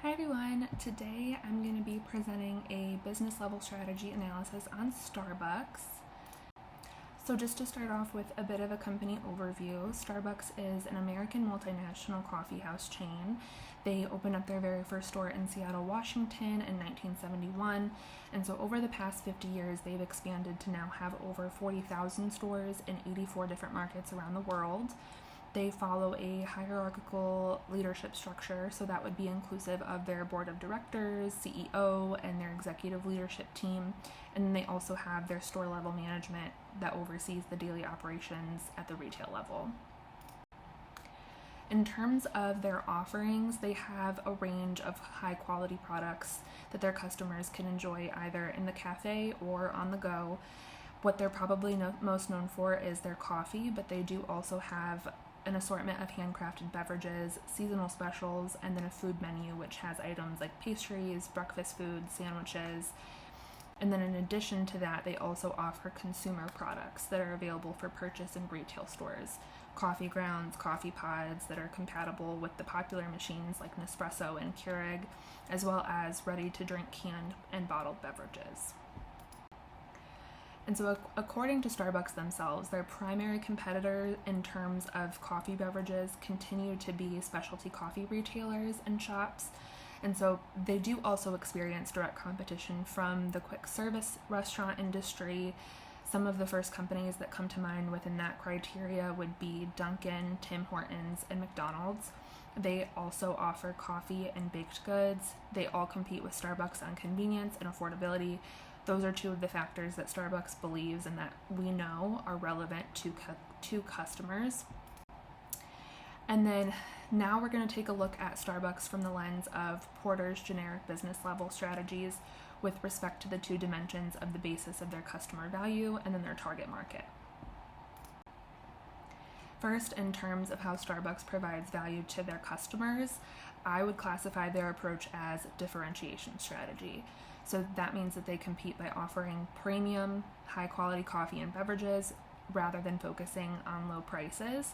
Hi everyone, today I'm going to be presenting a business level strategy analysis on Starbucks. So just to start off with a bit of a company overview, Starbucks is an American multinational coffee house chain. They opened up their very first store in Seattle, Washington in 1971, and so over the past 50 years they've expanded to now have over 40,000 stores in 84 different markets around the world. They follow a hierarchical leadership structure, so that would be inclusive of their board of directors, CEO, and their executive leadership team. And then they also have their store level management that oversees the daily operations at the retail level. In terms of their offerings, they have a range of high quality products that their customers can enjoy either in the cafe or on the go. What they're probably most known for is their coffee, but they do also have an assortment of handcrafted beverages, seasonal specials, and then a food menu which has items like pastries, breakfast foods, sandwiches. And then in addition to that, they also offer consumer products that are available for purchase in retail stores. Coffee grounds, coffee pods that are compatible with the popular machines like Nespresso and Keurig, as well as ready-to-drink canned and bottled beverages. And so according to Starbucks themselves, their primary competitor in terms of coffee beverages continue to be specialty coffee retailers and shops. And so they do also experience direct competition from the quick service restaurant industry. Some of the first companies that come to mind within that criteria would be Dunkin', Tim Hortons, and McDonald's. They also offer coffee and baked goods. They all compete with Starbucks on convenience and affordability. Those are two of the factors that Starbucks believes and that we know are relevant to customers. And then now we're going to take a look at Starbucks from the lens of Porter's generic business level strategies with respect to the two dimensions of the basis of their customer value and then their target market. First, in terms of how Starbucks provides value to their customers, I would classify their approach as differentiation strategy. So that means that they compete by offering premium, high-quality coffee and beverages rather than focusing on low prices.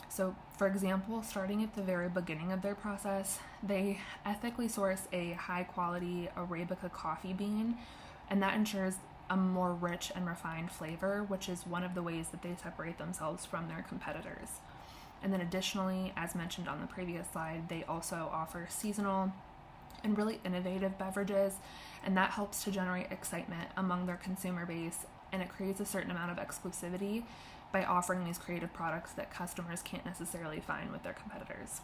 So, for example, starting at the very beginning of their process, they ethically source a high-quality Arabica coffee bean, and that ensures a more rich and refined flavor, which is one of the ways that they separate themselves from their competitors. And then additionally, as mentioned on the previous slide, they also offer seasonal and really innovative beverages, and that helps to generate excitement among their consumer base, and it creates a certain amount of exclusivity by offering these creative products that customers can't necessarily find with their competitors.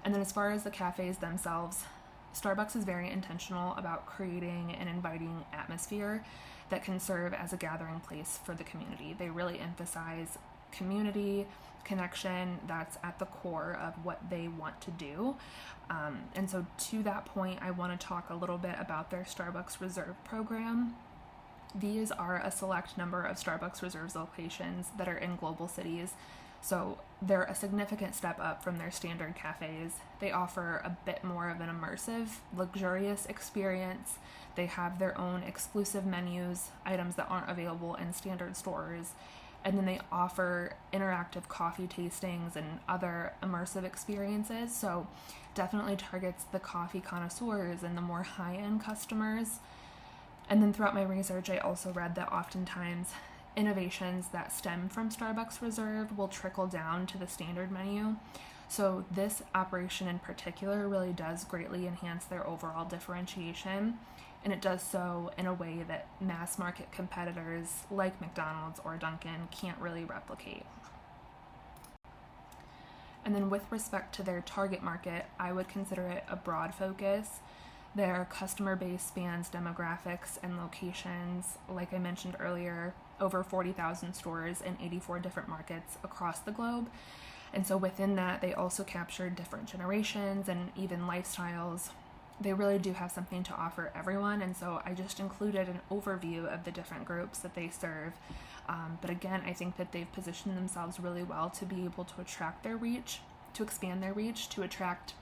And then as far as the cafes themselves, Starbucks is very intentional about creating an inviting atmosphere that can serve as a gathering place for the community. They really emphasize community, connection. That's at the core of what they want to do. And so to that point, I want to talk a little bit about their Starbucks Reserve program. These are a select number of Starbucks Reserves locations that are in global cities. So they're a significant step up from their standard cafes. They offer a bit more of an immersive, luxurious experience. They have their own exclusive menus, items that aren't available in standard stores. And then they offer interactive coffee tastings and other immersive experiences. So definitely targets the coffee connoisseurs and the more high-end customers. And then throughout my research, I also read that oftentimes innovations that stem from Starbucks Reserve will trickle down to the standard menu. So this operation in particular really does greatly enhance their overall differentiation, and it does so in a way that mass market competitors like McDonald's or Dunkin' can't really replicate. And then with respect to their target market, I would consider it a broad focus. Their customer base spans demographics and locations. Like I mentioned earlier, over 40,000 stores in 84 different markets across the globe. And so within that, they also capture different generations and even lifestyles. They really do have something to offer everyone, and so I just included an overview of the different groups that they serve. But again, I think that they've positioned themselves really well to be able to attract their reach, to expand their reach, to attract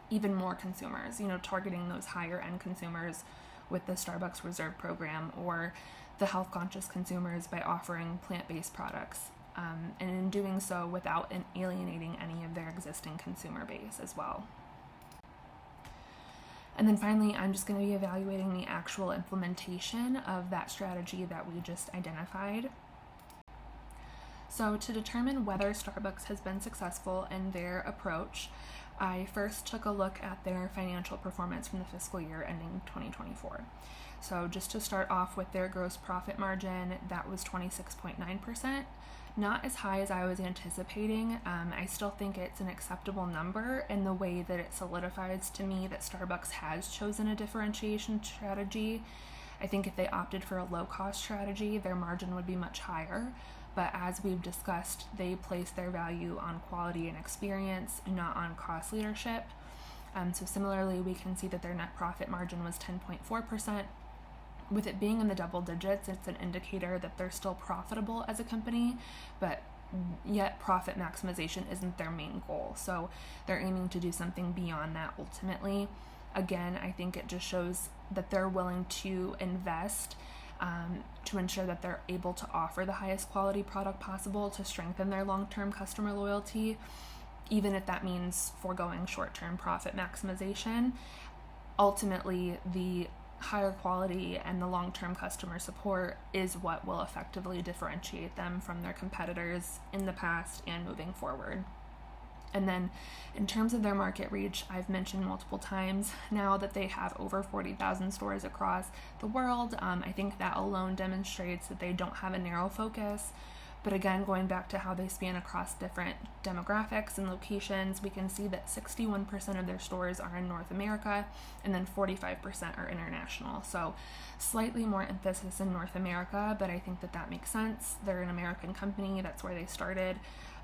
even more consumers, targeting those higher end consumers with the Starbucks Reserve program, or the health conscious consumers by offering plant-based products, and in doing so without alienating any of their existing consumer base as well. And then finally, I'm just going to be evaluating the actual implementation of that strategy that we just identified. So to determine whether Starbucks has been successful in their approach, I first took a look at their financial performance from the fiscal year ending 2024. So just to start off with their gross profit margin, that was 26.9%. Not as high as I was anticipating. I still think it's an acceptable number in the way that it solidifies to me that Starbucks has chosen a differentiation strategy. I think if they opted for a low-cost strategy, their margin would be much higher. But as we've discussed, they place their value on quality and experience, not on cost leadership. So similarly, we can see that their net profit margin was 10.4%. With it being in the double digits, it's an indicator that they're still profitable as a company, but yet profit maximization isn't their main goal. So they're aiming to do something beyond that ultimately. Again, I think it just shows that they're willing to invest to ensure that they're able to offer the highest quality product possible to strengthen their long-term customer loyalty, even if that means foregoing short-term profit maximization. Ultimately, the higher quality and the long-term customer support is what will effectively differentiate them from their competitors in the past and moving forward. And then in terms of their market reach, I've mentioned multiple times now that they have over 40,000 stores across the world. I think that alone demonstrates that they don't have a narrow focus. But again, going back to how they span across different demographics and locations, we can see that 61% of their stores are in North America and then 45% are international. So slightly more emphasis in North America, but I think that makes sense. They're an American company, that's where they started.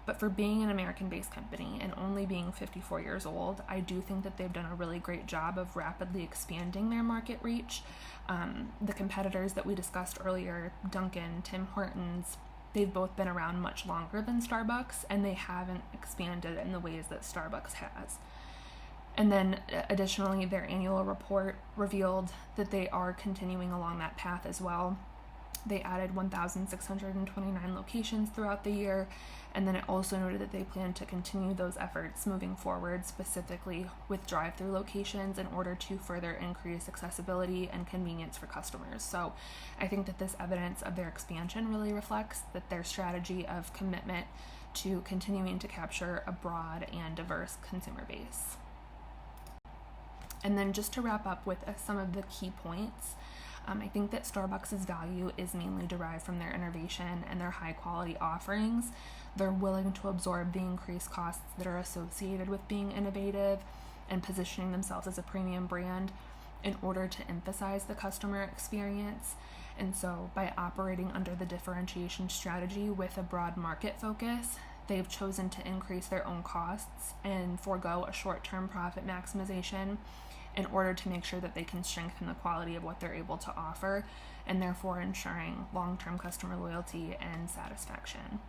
But for being an American-based company and only being 54 years old, I do think that they've done a really great job of rapidly expanding their market reach. The competitors that we discussed earlier, Dunkin', Tim Hortons, they've both been around much longer than Starbucks, and they haven't expanded in the ways that Starbucks has. And then additionally, their annual report revealed that they are continuing along that path as well. They added 1,629 locations throughout the year, and then it also noted that they plan to continue those efforts moving forward, specifically with drive-through locations in order to further increase accessibility and convenience for customers. So I think that this evidence of their expansion really reflects that their strategy of commitment to continuing to capture a broad and diverse consumer base. And then just to wrap up with some of the key points, I think that Starbucks' value is mainly derived from their innovation and their high quality offerings. They're willing to absorb the increased costs that are associated with being innovative and positioning themselves as a premium brand in order to emphasize the customer experience. And so by operating under the differentiation strategy with a broad market focus, they've chosen to increase their own costs and forego a short-term profit maximization in order to make sure that they can strengthen the quality of what they're able to offer, and therefore ensuring long-term customer loyalty and satisfaction.